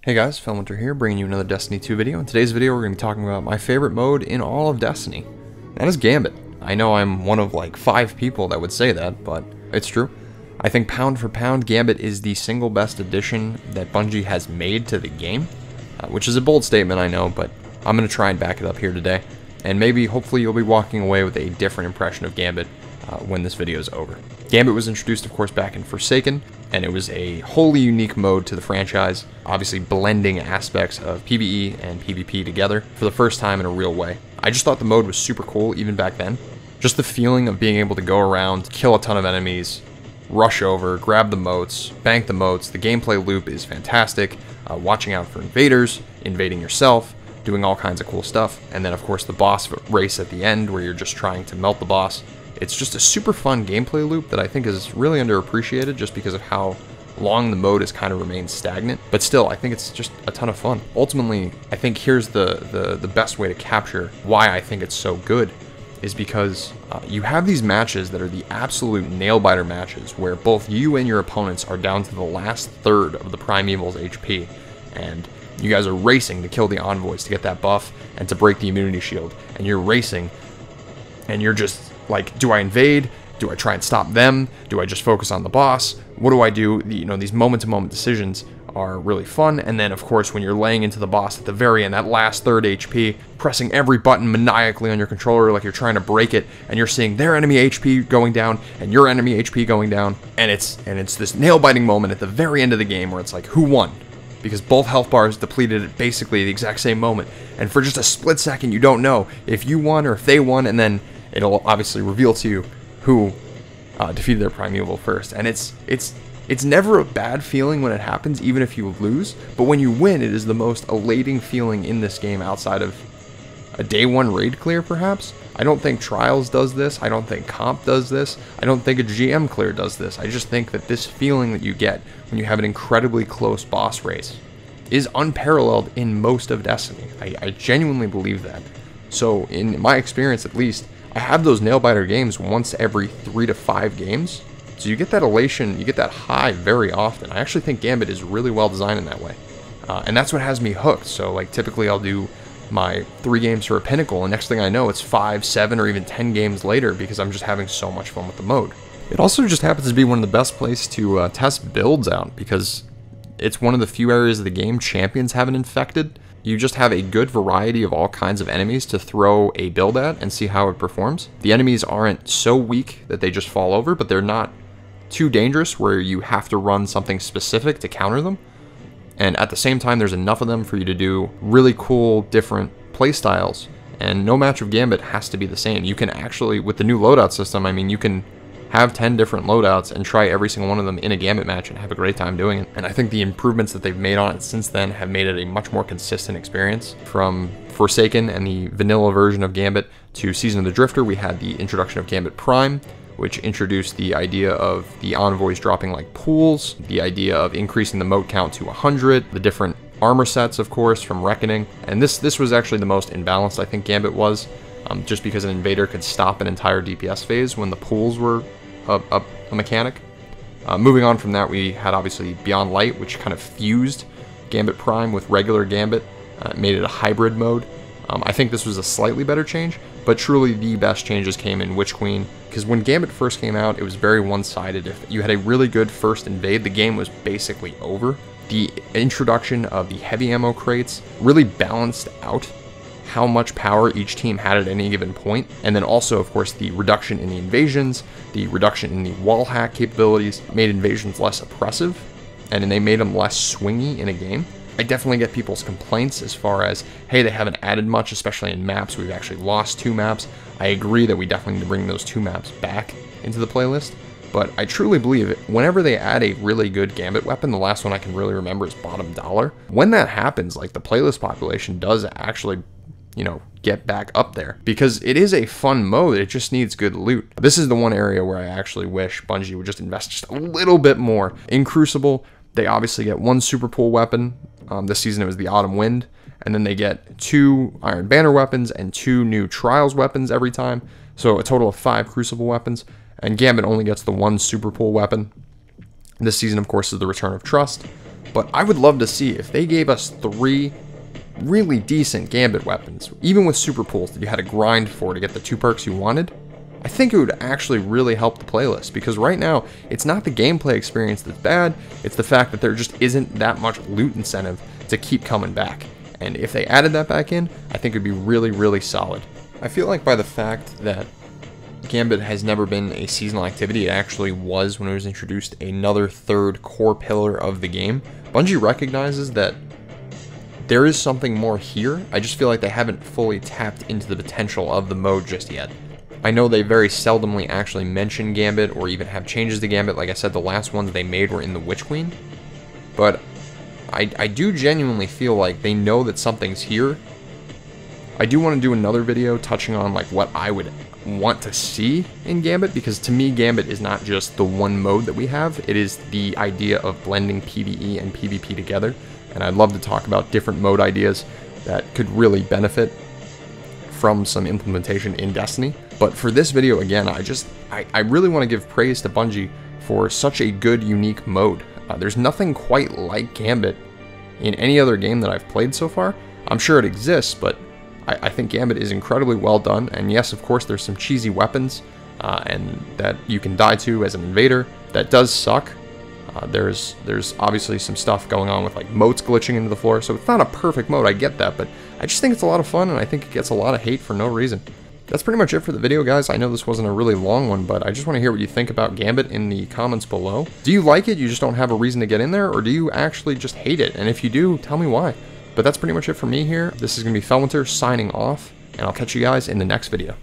Hey guys, Filmwinter here, bringing you another Destiny 2 video. In today's video, we're going to be talking about my favorite mode in all of Destiny. That is Gambit. I know I'm one of like 5 people that would say that, but it's true. I think pound for pound, Gambit is the single best addition that Bungie has made to the game, which is a bold statement, I know, but I'm going to try and back it up here today. And maybe, hopefully, you'll be walking away with a different impression of Gambit when this video is over. Gambit was introduced, of course, back in Forsaken, and it was a wholly unique mode to the franchise, obviously blending aspects of PvE and PvP together for the first time in a real way. I just thought the mode was super cool even back then. Just the feeling of being able to go around, kill a ton of enemies, rush over, grab the motes, bank the motes. The gameplay loop is fantastic. Watching out for invaders, invading yourself, doing all kinds of cool stuff. And then, of course, the boss race at the end where you're just trying to melt the boss. It's just a super fun gameplay loop that I think is really underappreciated just because of how long the mode has kind of remained stagnant. But still, I think it's just a ton of fun. Ultimately, I think here's the best way to capture why I think it's so good is because you have these matches that are the absolute nail-biter matches where both you and your opponents are down to the last third of the Primeval's HP. And you guys are racing to kill the envoys to get that buff and to break the immunity shield. And you're racing and you're just like, do I invade? Do I try and stop them? Do I just focus on the boss? What do I do? You know, these moment-to-moment decisions are really fun. And then, of course, when you're laying into the boss at the very end, that last third HP, pressing every button maniacally on your controller like you're trying to break it, and you're seeing their enemy HP going down and your enemy HP going down, and it's this nail-biting moment at the very end of the game where it's like, who won? Because both health bars depleted at basically the exact same moment, and for just a split second, you don't know if you won or if they won, and then it'll obviously reveal to you who defeated their Primeval first. And it's never a bad feeling when it happens, even if you lose. But when you win, it is the most elating feeling in this game outside of a day one raid clear, perhaps. I don't think Trials does this. I don't think Comp does this. I don't think a GM clear does this. I just think that this feeling that you get when you have an incredibly close boss race is unparalleled in most of Destiny. I genuinely believe that. So in my experience, at least, I have those nail-biter games once every 3 to 5 games, so you get that elation, you get that high very often. I actually think Gambit is really well designed in that way, and that's what has me hooked. So like typically I'll do my 3 games for a pinnacle, and next thing I know it's 5, 7, or even 10 games later because I'm just having so much fun with the mode. It also just happens to be one of the best places to test builds out because it's one of the few areas of the game champions haven't infected. You just have a good variety of all kinds of enemies to throw a build at and see how it performs. The enemies aren't so weak that they just fall over, but they're not too dangerous where you have to run something specific to counter them. And at the same time, there's enough of them for you to do really cool, different playstyles. And no match of Gambit has to be the same. You can actually, with the new loadout system, I mean, you can have 10 different loadouts and try every single one of them in a Gambit match and have a great time doing it. And I think the improvements that they've made on it since then have made it a much more consistent experience. From Forsaken and the vanilla version of Gambit to Season of the Drifter, we had the introduction of Gambit Prime, which introduced the idea of the envoys dropping like pools, the idea of increasing the mote count to 100, the different armor sets, of course, from Reckoning. And this was actually the most imbalanced I think Gambit was, just because an invader could stop an entire DPS phase when the pools were a mechanic. Moving on from that, we had obviously Beyond Light, which kind of fused Gambit Prime with regular Gambit, made it a hybrid mode. I think this was a slightly better change, but truly the best changes came in Witch Queen, because when Gambit first came out, it was very one-sided. If you had a really good first invade, the game was basically over. The introduction of the heavy ammo crates really balanced out how much power each team had at any given point, and then also, of course, the reduction in the invasions, the reduction in the wall hack capabilities made invasions less oppressive, and then they made them less swingy in a game. I definitely get people's complaints as far as, hey, they haven't added much, especially in maps. We've actually lost 2 maps. I agree that we definitely need to bring those 2 maps back into the playlist, but I truly believe it. Whenever they add a really good Gambit weapon, the last one I can really remember is Bottom Dollar. When that happens, like, the playlist population does actually, you know, get back up there because it is a fun mode. It just needs good loot. This is the one area where I actually wish Bungie would just invest just a little bit more. In Crucible, they obviously get 1 super pool weapon. This season it was the Autumn Wind, and then they get 2 Iron Banner weapons and 2 new Trials weapons every time. So a total of 5 Crucible weapons, and Gambit only gets the 1 super pool weapon. This season, of course, is the Return of Trust. But I would love to see if they gave us 3 really decent Gambit weapons, even with super pulls that you had to grind for to get the 2 perks you wanted. I think it would actually really help the playlist, because right now, it's not the gameplay experience that's bad, it's the fact that there just isn't that much loot incentive to keep coming back. And if they added that back in, I think it would be really, really solid. I feel like by the fact that Gambit has never been a seasonal activity, it actually was when it was introduced, another 3rd core pillar of the game. Bungie recognizes that there is something more here. I just feel like they haven't fully tapped into the potential of the mode just yet. I know they very seldomly actually mention Gambit or even have changes to Gambit. Like I said, the last ones they made were in the Witch Queen. But I do genuinely feel like they know that something's here. I do want to do another video touching on like what I would want to see in Gambit, because to me Gambit is not just the one mode that we have, it is the idea of blending PvE and PvP together, and I'd love to talk about different mode ideas that could really benefit from some implementation in Destiny. But for this video, again, I really want to give praise to Bungie for such a good, unique mode. There's nothing quite like Gambit in any other game that I've played so far. I'm sure it exists, but I think Gambit is incredibly well done, and yes, of course, there's some cheesy weapons and that you can die to as an invader. That does suck. There's obviously some stuff going on with like moats glitching into the floor, so it's not a perfect mode, I get that, but I just think it's a lot of fun, and I think it gets a lot of hate for no reason. That's pretty much it for the video, guys. I know this wasn't a really long one, but I just want to hear what you think about Gambit in the comments below. Do you like it, you just don't have a reason to get in there, or do you actually just hate it? And if you do, tell me why. But that's pretty much it for me here. This is going to be Felwinter signing off, and I'll catch you guys in the next video.